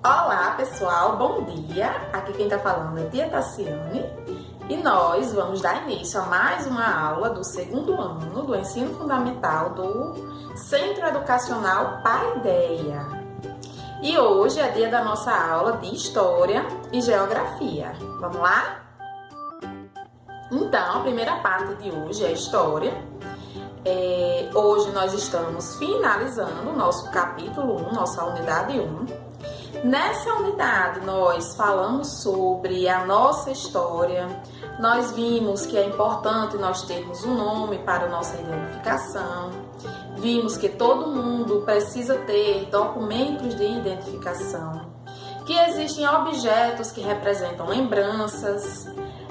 Olá pessoal, bom dia! Aqui quem tá falando é Tia Tassiane e nós vamos dar início a mais uma aula do segundo ano do ensino fundamental do Centro Educacional Paideia. E hoje é dia da nossa aula de História e Geografia. Vamos lá? Então, a primeira parte de hoje é História. Hoje nós estamos finalizando o nosso capítulo 1, nossa unidade 1. Nessa unidade nós falamos sobre a nossa história, nós vimos que é importante nós termos um nome para a nossa identificação, vimos que todo mundo precisa ter documentos de identificação, que existem objetos que representam lembranças,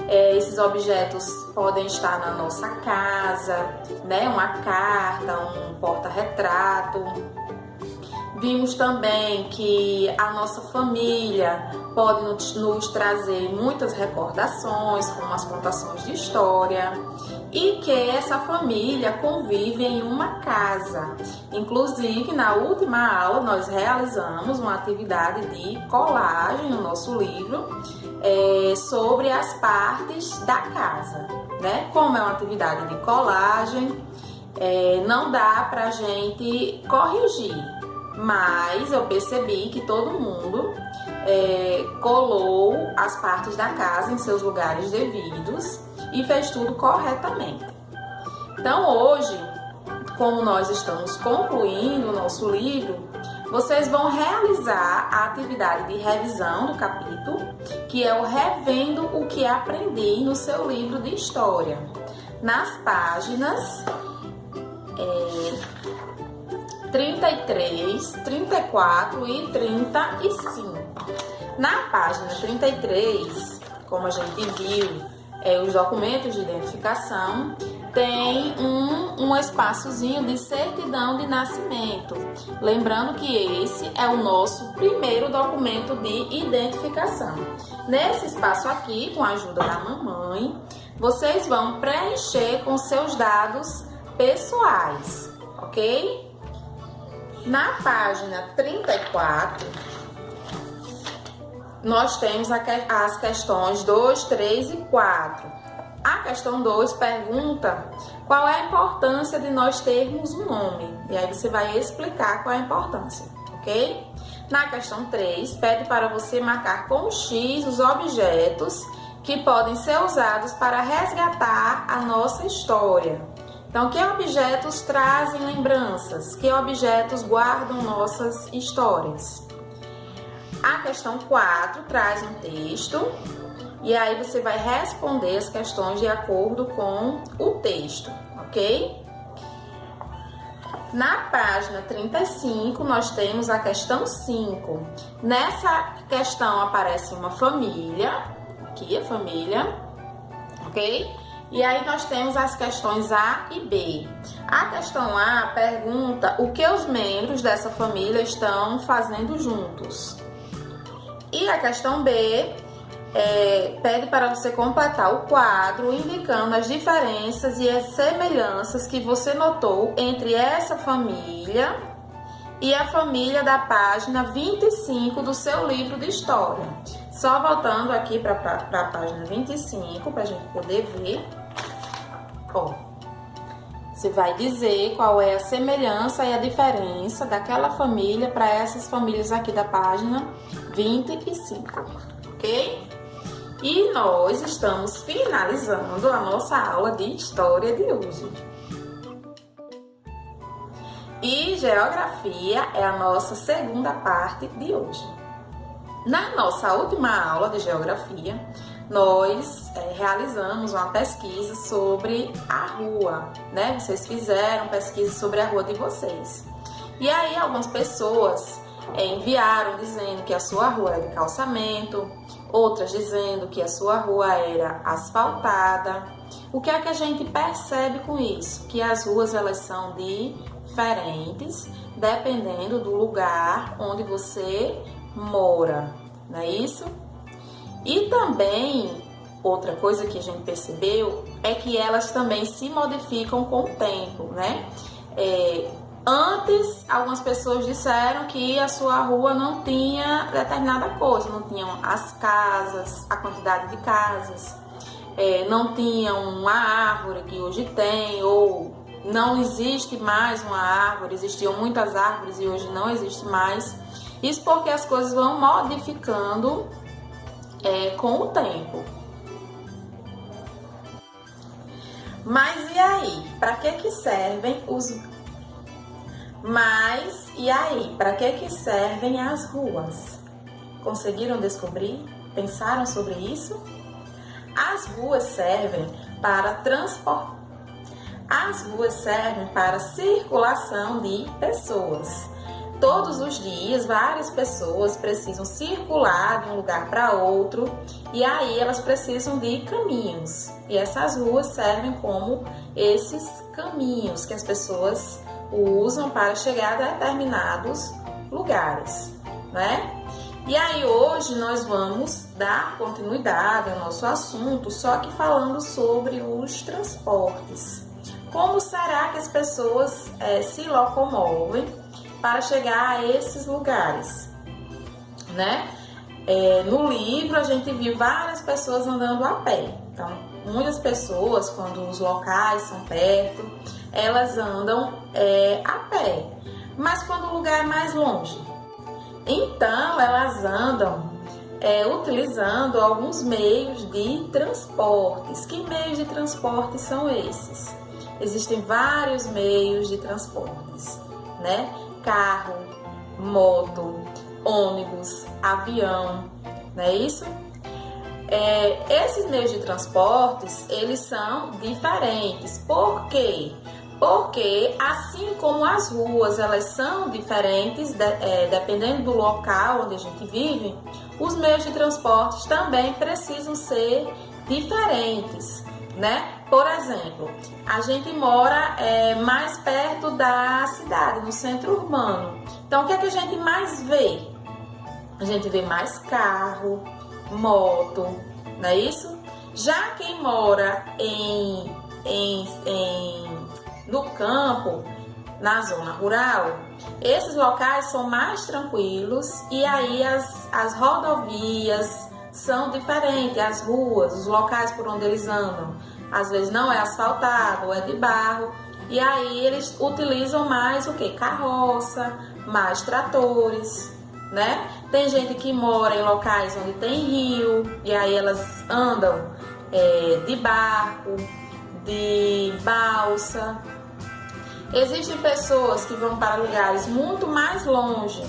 esses objetos podem estar na nossa casa, né? Uma carta, um porta-retrato. Vimos também que a nossa família pode nos trazer muitas recordações, como as contações de história, e que essa família convive em uma casa. Inclusive, na última aula, nós realizamos uma atividade de colagem no nosso livro sobre as partes da casa, né? Como é uma atividade de colagem, não dá pra gente corrigir. Mas eu percebi que todo mundo colou as partes da casa em seus lugares devidos e fez tudo corretamente. Então hoje, como nós estamos concluindo o nosso livro, vocês vão realizar a atividade de revisão do capítulo, que é o Revendo o que Aprendi no seu livro de História, nas páginas 33, 34 e 35. Na página 33, como a gente viu, os documentos de identificação, tem um espaçozinho de certidão de nascimento. Lembrando que esse é o nosso primeiro documento de identificação. Nesse espaço aqui, com a ajuda da mamãe, vocês vão preencher com seus dados pessoais, ok? Na página 34, nós temos as questões 2, 3 e 4. A questão 2 pergunta qual é a importância de nós termos um nome. E aí você vai explicar qual é a importância, ok? Na questão 3, pede para você marcar com X os objetos que podem ser usados para resgatar a nossa história. Então, que objetos trazem lembranças? Que objetos guardam nossas histórias? A questão 4 traz um texto e aí você vai responder as questões de acordo com o texto, ok? Na página 35, nós temos a questão 5. Nessa questão aparece uma família, aqui a família, ok? E aí nós temos as questões A e B. A questão A pergunta o que os membros dessa família estão fazendo juntos. E a questão B pede para você completar o quadro indicando as diferenças e as semelhanças que você notou entre essa família e a família da página 25 do seu livro de história. Só voltando aqui para a página 25 para a gente poder ver. Você vai dizer qual é a semelhança e a diferença daquela família para essas famílias aqui da página 25, ok? E nós estamos finalizando a nossa aula de história de hoje. E geografia é a nossa segunda parte de hoje. Na nossa última aula de geografia, nós realizamos uma pesquisa sobre a rua, né? Vocês fizeram pesquisa sobre a rua de vocês. E aí algumas pessoas enviaram dizendo que a sua rua era de calçamento, outras dizendo que a sua rua era asfaltada. O que é que a gente percebe com isso? Que as ruas elas são diferentes dependendo do lugar onde você mora, não é isso? E também, outra coisa que a gente percebeu é que elas também se modificam com o tempo, né? Antes, algumas pessoas disseram que a sua rua não tinha determinada coisa, não tinham as casas, a quantidade de casas, não tinha uma árvore que hoje tem, ou não existe mais uma árvore, existiam muitas árvores e hoje não existe mais. Isso porque as coisas vão modificando com o tempo. Mas e aí? Para que servem as ruas? Conseguiram descobrir? Pensaram sobre isso? As ruas servem para transporte. As ruas servem para circulação de pessoas. Todos os dias, várias pessoas precisam circular de um lugar para outro e aí elas precisam de caminhos. E essas ruas servem como esses caminhos que as pessoas usam para chegar a determinados lugares, né? E aí hoje nós vamos dar continuidade ao nosso assunto, só que falando sobre os transportes. Como será que as pessoas se locomovem para chegar a esses lugares, né? No livro a gente viu várias pessoas andando a pé. Então, muitas pessoas, quando os locais são perto, elas andam a pé. Mas quando o lugar é mais longe, então elas andam utilizando alguns meios de transportes. Que meios de transporte são esses? Existem vários meios de transportes, né? Carro, moto, ônibus, avião, não é isso? Esses meios de transportes, eles são diferentes. Por quê? Porque assim como as ruas, elas são diferentes, dependendo do local onde a gente vive, os meios de transportes também precisam ser diferentes, né? Por exemplo, a gente mora mais perto da cidade, no centro urbano. Então, o que é que a gente mais vê? A gente vê mais carro, moto, não é isso? Já quem mora no campo, na zona rural, esses locais são mais tranquilos e aí as rodovias são diferentes, as ruas, os locais por onde eles andam. Às vezes não é asfaltado, ou é de barro, e aí eles utilizam mais o que? Carroça, mais tratores, né? Tem gente que mora em locais onde tem rio, e aí elas andam de barco, de balsa. Existem pessoas que vão para lugares muito mais longe,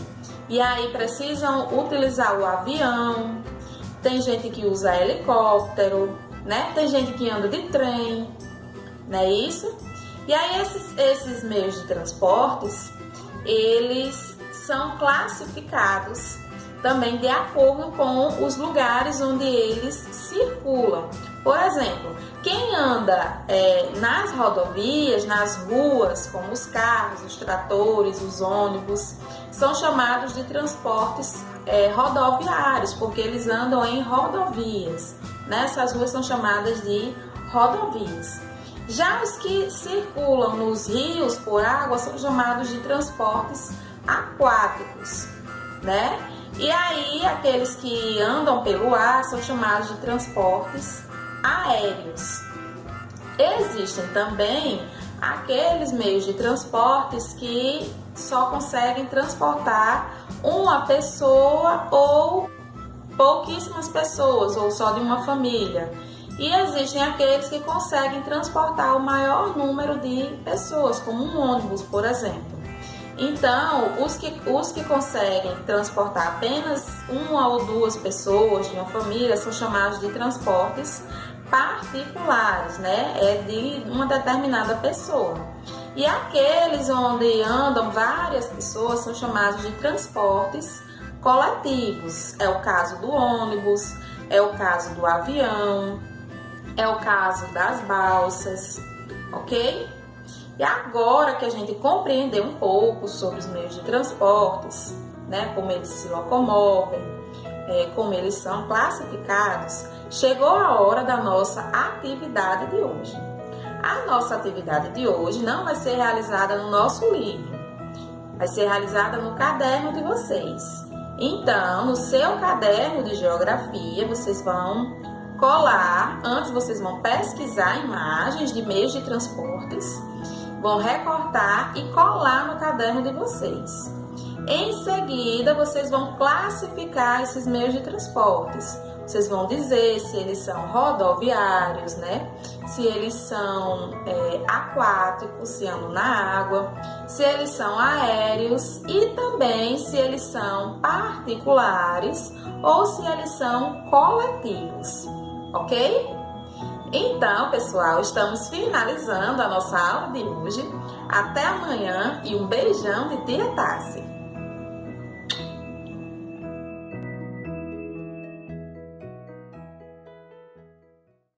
e aí precisam utilizar o avião. Tem gente que usa helicóptero, né? Tem gente que anda de trem, não é isso? E aí esses meios de transportes, eles são classificados também de acordo com os lugares onde eles circulam. Por exemplo, quem anda nas rodovias, nas ruas, como os carros, os tratores, os ônibus, são chamados de transportes rodoviários, porque eles andam em rodovias. Essas ruas são chamadas de rodovias. Já os que circulam nos rios por água são chamados de transportes aquáticos, né? E aí aqueles que andam pelo ar são chamados de transportes aéreos. Existem também aqueles meios de transportes que só conseguem transportar uma pessoa ou pouquíssimas pessoas, ou só de uma família. E existem aqueles que conseguem transportar o maior número de pessoas, como um ônibus, por exemplo. Então, os que conseguem transportar apenas uma ou duas pessoas de uma família são chamados de transportes particulares, né? É de uma determinada pessoa. E aqueles onde andam várias pessoas são chamados de transportes coletivos. É o caso do ônibus, é o caso do avião, é o caso das balsas, ok? E agora que a gente compreendeu um pouco sobre os meios de transportes, né, como eles se locomovem, como eles são classificados, chegou a hora da nossa atividade de hoje. A nossa atividade de hoje não vai ser realizada no nosso livro, vai ser realizada no caderno de vocês. Então, no seu caderno de geografia, vocês vão colar, antes vocês vão pesquisar imagens de meios de transportes, vão recortar e colar no caderno de vocês. Em seguida, vocês vão classificar esses meios de transportes. Vocês vão dizer se eles são rodoviários, né? Se eles são aquáticos, se andam na água, se eles são aéreos e também se eles são particulares ou se eles são coletivos, ok? Então, pessoal, estamos finalizando a nossa aula de hoje. Até amanhã e um beijão de Tia Tassi.